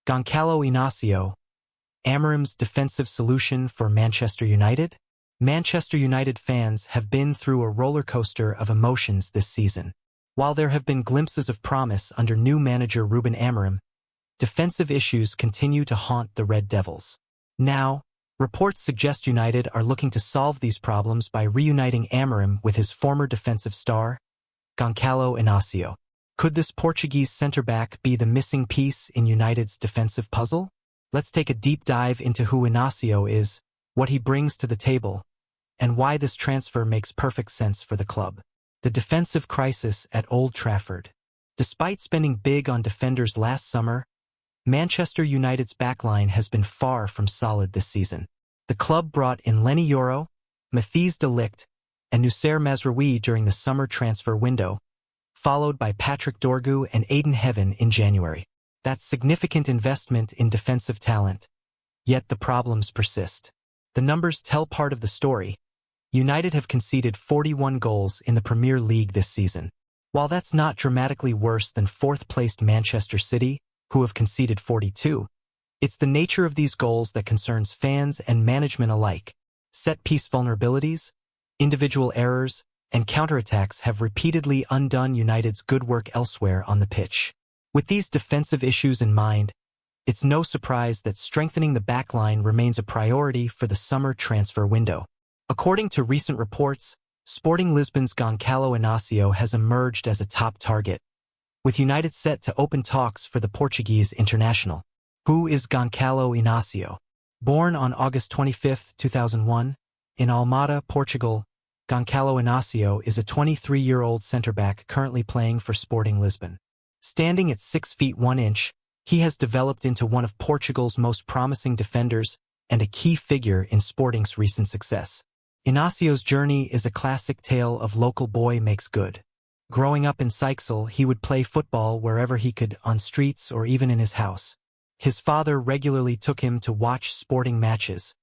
Goncalo Inacio, Amorim's defensive solution for Manchester United? Manchester United fans have been through a roller coaster of emotions this season. While there have been glimpses of promise under new manager Ruben Amorim, defensive issues continue to haunt the Red Devils. Now, reports suggest United are looking to solve these problems by reuniting Amorim with his former defensive star, Goncalo Inacio. Could this Portuguese centre-back be the missing piece in United's defensive puzzle? Let's take a deep dive into who Inacio is, what he brings to the table, and why this transfer makes perfect sense for the club. The defensive crisis at Old Trafford. Despite spending big on defenders last summer, Manchester United's backline has been far from solid this season. The club brought in Lenny Yoro, Matthijs de Ligt, and Noussair Mazraoui during the summer transfer window, followed by Patrick Dorgu and Aiden Heaven in January. That's significant investment in defensive talent. Yet the problems persist. The numbers tell part of the story. United have conceded 41 goals in the Premier League this season. While that's not dramatically worse than fourth-placed Manchester City, who have conceded 42, it's the nature of these goals that concerns fans and management alike. Set-piece vulnerabilities, individual errors, and counterattacks have repeatedly undone United's good work elsewhere on the pitch. With these defensive issues in mind, it's no surprise that strengthening the backline remains a priority for the summer transfer window. According to recent reports, Sporting Lisbon's Goncalo Inacio has emerged as a top target, with United set to open talks for the Portuguese international. Who is Goncalo Inacio? Born on August 25, 2001, in Almada, Portugal, Goncalo Inacio is a 23-year-old centre-back currently playing for Sporting Lisbon. Standing at 6 feet 1 inch, he has developed into one of Portugal's most promising defenders and a key figure in Sporting's recent success. Inacio's journey is a classic tale of local boy makes good. Growing up in Seixal, he would play football wherever he could, on streets or even in his house. His father regularly took him to watch Sporting matches,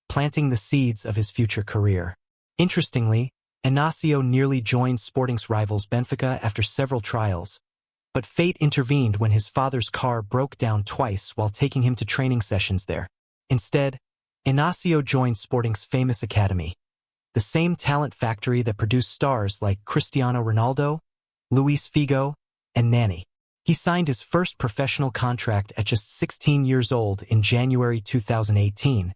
planting the seeds of his future career. Interestingly, Inacio nearly joined Sporting's rivals Benfica after several trials, but fate intervened when his father's car broke down twice while taking him to training sessions there. Instead, Inacio joined Sporting's famous academy, the same talent factory that produced stars like Cristiano Ronaldo, Luis Figo, and Nani. He signed his first professional contract at just 16 years old in January 2018,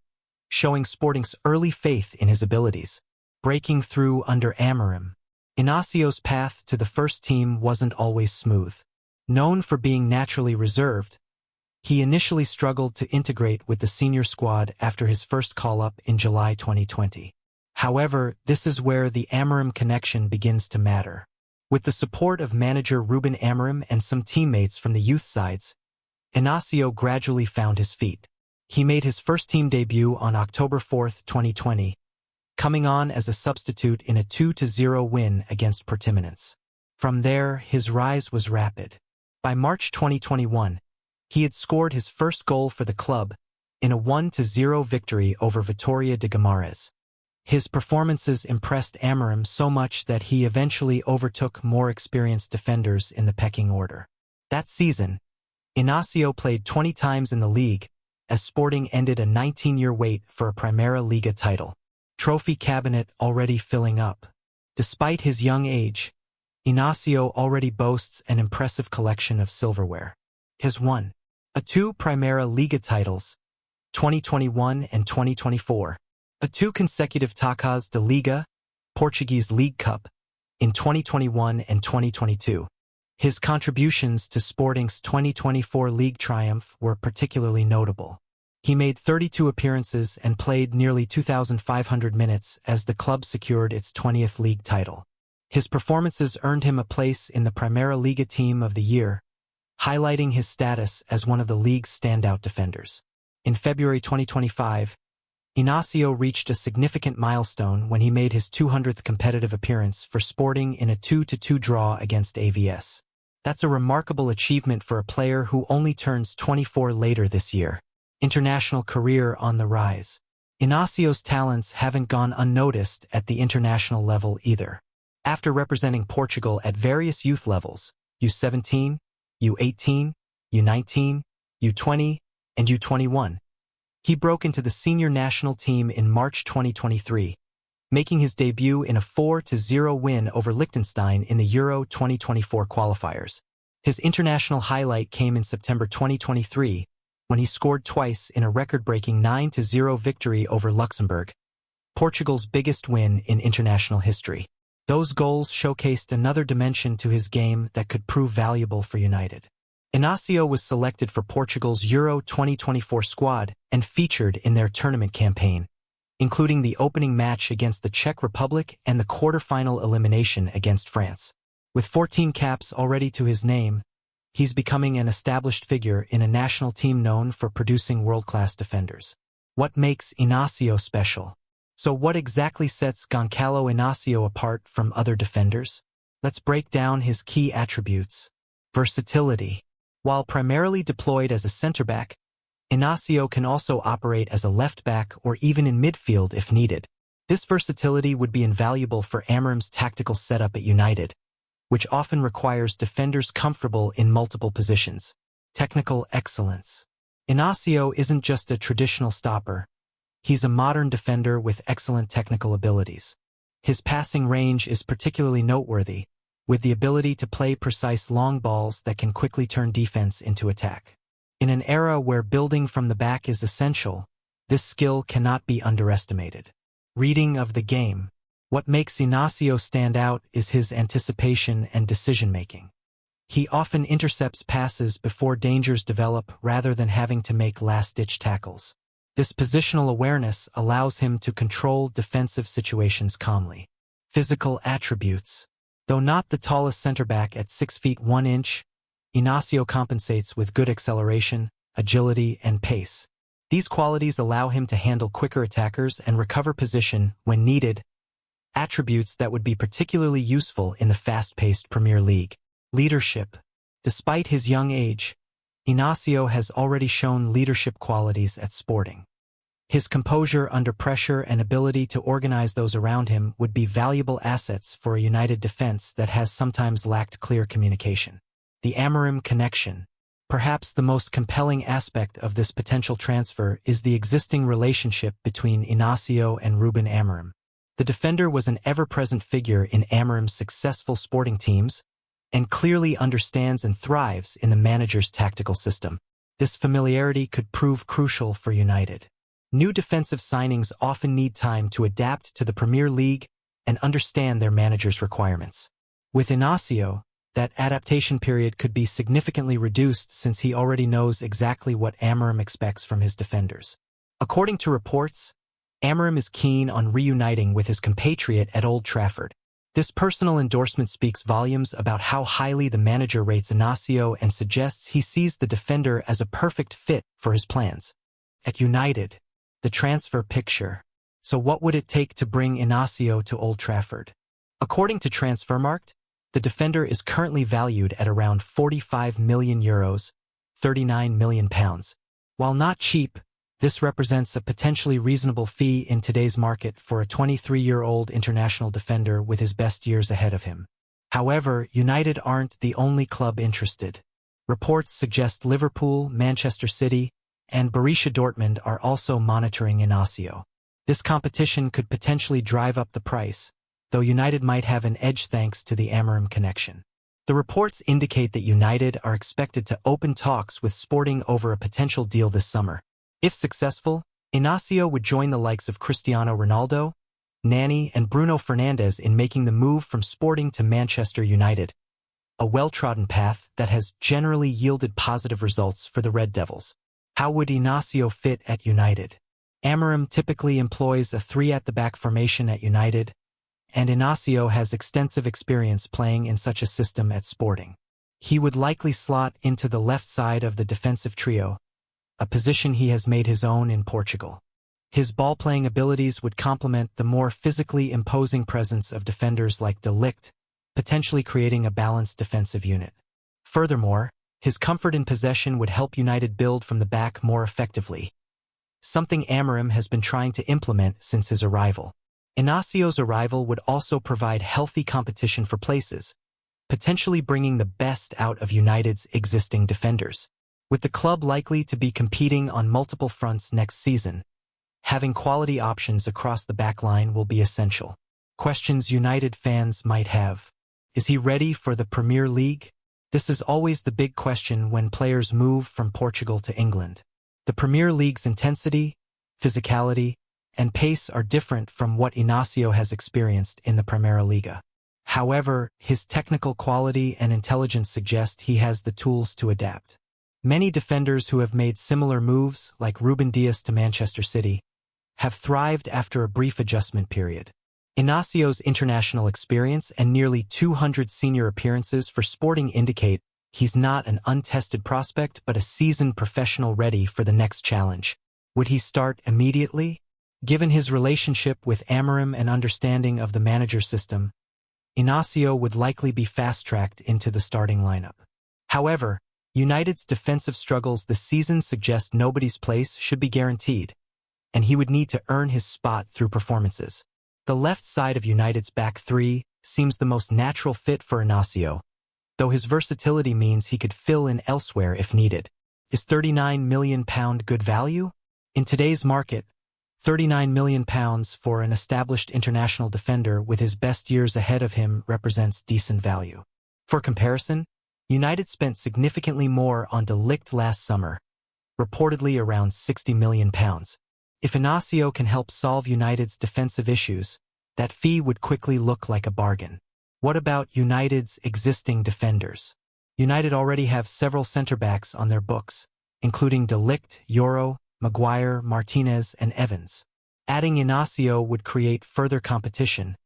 showing Sporting's early faith in his abilities. Breaking through under Amorim. Inacio's path to the first team wasn't always smooth. Known for being naturally reserved, he initially struggled to integrate with the senior squad after his first call-up in July 2020. However, this is where the Amorim connection begins to matter. With the support of manager Ruben Amorim and some teammates from the youth sides, Inacio gradually found his feet. He made his first team debut on October 4, 2020, coming on as a substitute in a 2-0 win against Portimonense. From there, his rise was rapid. By March 2021, he had scored his first goal for the club in a 1-0 victory over Vitória de Guimarães. His performances impressed Amorim so much that he eventually overtook more experienced defenders in the pecking order. That season, Inacio played 20 times in the league, as Sporting ended a 19-year wait for a Primeira Liga title. Trophy cabinet already filling up. Despite his young age, Inacio already boasts an impressive collection of silverware. He has won 2 Primeira Liga titles, 2021 and 2024, 2 consecutive Taças de Liga, Portuguese League Cup, in 2021 and 2022. His contributions to Sporting's 2024 league triumph were particularly notable. He made 32 appearances and played nearly 2,500 minutes as the club secured its 20th league title. His performances earned him a place in the Primeira Liga Team of the Year, highlighting his status as one of the league's standout defenders. In February 2025, Inacio reached a significant milestone when he made his 200th competitive appearance for Sporting in a 2-2 draw against AVS. That's a remarkable achievement for a player who only turns 24 later this year. International career on the rise. Inacio's talents haven't gone unnoticed at the international level either. After representing Portugal at various youth levels, U17, U18, U19, U20, and U21. He broke into the senior national team in March 2023, making his debut in a 4-0 win over Liechtenstein in the Euro 2024 qualifiers. His international highlight came in September 2023, when he scored twice in a record-breaking 9-0 victory over Luxembourg, Portugal's biggest win in international history. Those goals showcased another dimension to his game that could prove valuable for United. Inacio was selected for Portugal's Euro 2024 squad and featured in their tournament campaign, including the opening match against the Czech Republic and the quarter-final elimination against France. With 14 caps already to his name, he's becoming an established figure in a national team known for producing world-class defenders. What makes Inacio special? So what exactly sets Goncalo Inacio apart from other defenders? Let's break down his key attributes. Versatility. While primarily deployed as a center-back, Inacio can also operate as a left-back or even in midfield if needed. This versatility would be invaluable for Amorim's tactical setup at United, which often requires defenders comfortable in multiple positions. Technical excellence. Inacio isn't just a traditional stopper. He's a modern defender with excellent technical abilities. His passing range is particularly noteworthy, with the ability to play precise long balls that can quickly turn defense into attack. In an era where building from the back is essential, this skill cannot be underestimated. Reading of the game. What makes Inacio stand out is his anticipation and decision-making. He often intercepts passes before dangers develop rather than having to make last-ditch tackles. This positional awareness allows him to control defensive situations calmly. Physical attributes. Though not the tallest center-back at 6 feet 1 inch, Inacio compensates with good acceleration, agility, and pace. These qualities allow him to handle quicker attackers and recover position when needed, attributes that would be particularly useful in the fast-paced Premier League. Leadership. Despite his young age, Inacio has already shown leadership qualities at Sporting. His composure under pressure and ability to organize those around him would be valuable assets for a United defense that has sometimes lacked clear communication. The Amorim connection. Perhaps the most compelling aspect of this potential transfer is the existing relationship between Inacio and Ruben Amorim. The defender was an ever-present figure in Amorim's successful Sporting teams, and clearly understands and thrives in the manager's tactical system. This familiarity could prove crucial for United. New defensive signings often need time to adapt to the Premier League and understand their manager's requirements. With Inacio, that adaptation period could be significantly reduced since he already knows exactly what Amorim expects from his defenders. According to reports, Amorim is keen on reuniting with his compatriot at Old Trafford. This personal endorsement speaks volumes about how highly the manager rates Inacio and suggests he sees the defender as a perfect fit for his plans. At United, the transfer picture. So what would it take to bring Inacio to Old Trafford? According to Transfermarkt, the defender is currently valued at around €45 million, £39 million. While not cheap, this represents a potentially reasonable fee in today's market for a 23-year-old international defender with his best years ahead of him. However, United aren't the only club interested. Reports suggest Liverpool, Manchester City, and Borussia Dortmund are also monitoring Inacio. This competition could potentially drive up the price, though United might have an edge thanks to the Amorim connection. The reports indicate that United are expected to open talks with Sporting over a potential deal this summer. If successful, Inacio would join the likes of Cristiano Ronaldo, Nani, and Bruno Fernandes in making the move from Sporting to Manchester United, a well-trodden path that has generally yielded positive results for the Red Devils. How would Inacio fit at United? Amorim typically employs a 3-at-the-back formation at United, and Inacio has extensive experience playing in such a system at Sporting. He would likely slot into the left side of the defensive trio, a position he has made his own in Portugal. His ball-playing abilities would complement the more physically imposing presence of defenders like De Ligt, potentially creating a balanced defensive unit. Furthermore, his comfort in possession would help United build from the back more effectively, something Amorim has been trying to implement since his arrival. Inacio's arrival would also provide healthy competition for places, potentially bringing the best out of United's existing defenders. With the club likely to be competing on multiple fronts next season, having quality options across the backline will be essential. Questions United fans might have. Is he ready for the Premier League? This is always the big question when players move from Portugal to England. The Premier League's intensity, physicality, and pace are different from what Inacio has experienced in the Primera Liga. However, his technical quality and intelligence suggest he has the tools to adapt. Many defenders who have made similar moves, like Ruben Dias to Manchester City, have thrived after a brief adjustment period. Inacio's international experience and nearly 200 senior appearances for Sporting indicate he's not an untested prospect but a seasoned professional ready for the next challenge. Would he start immediately? Given his relationship with Amorim and understanding of the manager system, Inacio would likely be fast-tracked into the starting lineup. However, United's defensive struggles this season suggest nobody's place should be guaranteed, and he would need to earn his spot through performances. The left side of United's back three seems the most natural fit for Inacio, though his versatility means he could fill in elsewhere if needed. Is £39 million good value? In today's market, £39 million for an established international defender with his best years ahead of him represents decent value. For comparison, United spent significantly more on De Ligt last summer, reportedly around £60 million. If Inacio can help solve United's defensive issues, that fee would quickly look like a bargain. What about United's existing defenders? United already have several centre-backs on their books, including De Ligt, Euro, Maguire, Martinez, and Evans. Adding Inacio would create further competition,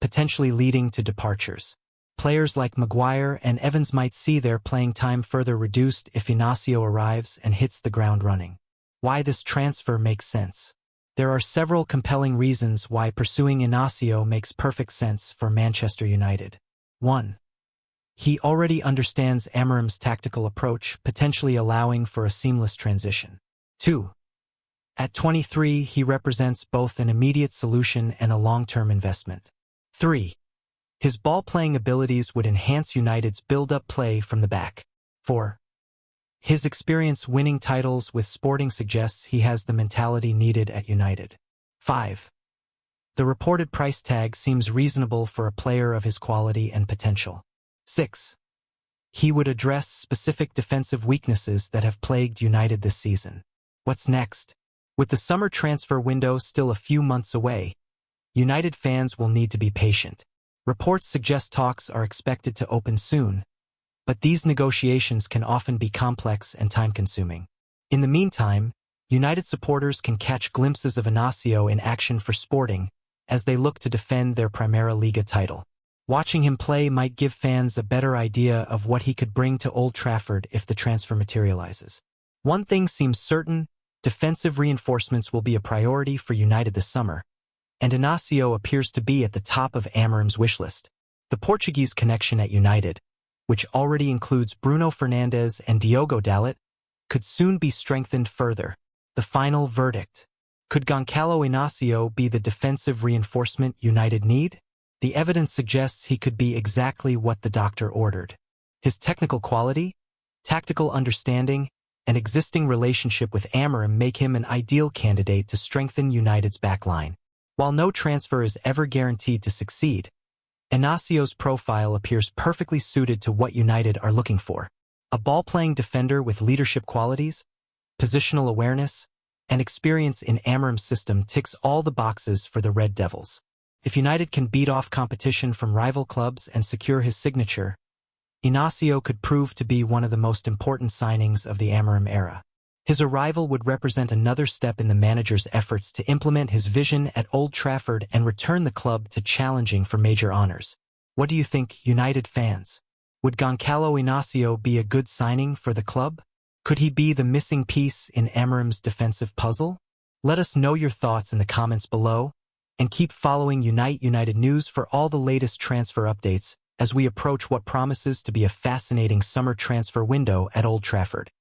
potentially leading to departures. Players like Maguire and Evans might see their playing time further reduced if Inacio arrives and hits the ground running. Why this transfer makes sense. There are several compelling reasons why pursuing Inacio makes perfect sense for Manchester United. 1. He already understands Amorim's tactical approach, potentially allowing for a seamless transition. 2. At 23, he represents both an immediate solution and a long-term investment. 3. His ball-playing abilities would enhance United's build-up play from the back. 4. His experience winning titles with Sporting suggests he has the mentality needed at United. 5. The reported price tag seems reasonable for a player of his quality and potential. 6. He would address specific defensive weaknesses that have plagued United this season. What's next? With the summer transfer window still a few months away, United fans will need to be patient. Reports suggest talks are expected to open soon, but these negotiations can often be complex and time-consuming. In the meantime, United supporters can catch glimpses of Inacio in action for Sporting as they look to defend their Primera Liga title. Watching him play might give fans a better idea of what he could bring to Old Trafford if the transfer materializes. One thing seems certain: defensive reinforcements will be a priority for United this summer, and Inacio appears to be at the top of Amorim's wishlist. The Portuguese connection at United, which already includes Bruno Fernandes and Diogo Dalot, could soon be strengthened further. The final verdict. Could Goncalo Inacio be the defensive reinforcement United need? The evidence suggests he could be exactly what the doctor ordered. His technical quality, tactical understanding, and existing relationship with Amorim make him an ideal candidate to strengthen United's backline. While no transfer is ever guaranteed to succeed, Inacio's profile appears perfectly suited to what United are looking for. A ball-playing defender with leadership qualities, positional awareness, and experience in Amorim's system ticks all the boxes for the Red Devils. If United can beat off competition from rival clubs and secure his signature, Inacio could prove to be one of the most important signings of the Amorim era. His arrival would represent another step in the manager's efforts to implement his vision at Old Trafford and return the club to challenging for major honors. What do you think, United fans? Would Goncalo Inacio be a good signing for the club? Could he be the missing piece in Amorim's defensive puzzle? Let us know your thoughts in the comments below, and keep following Unite United News for all the latest transfer updates as we approach what promises to be a fascinating summer transfer window at Old Trafford.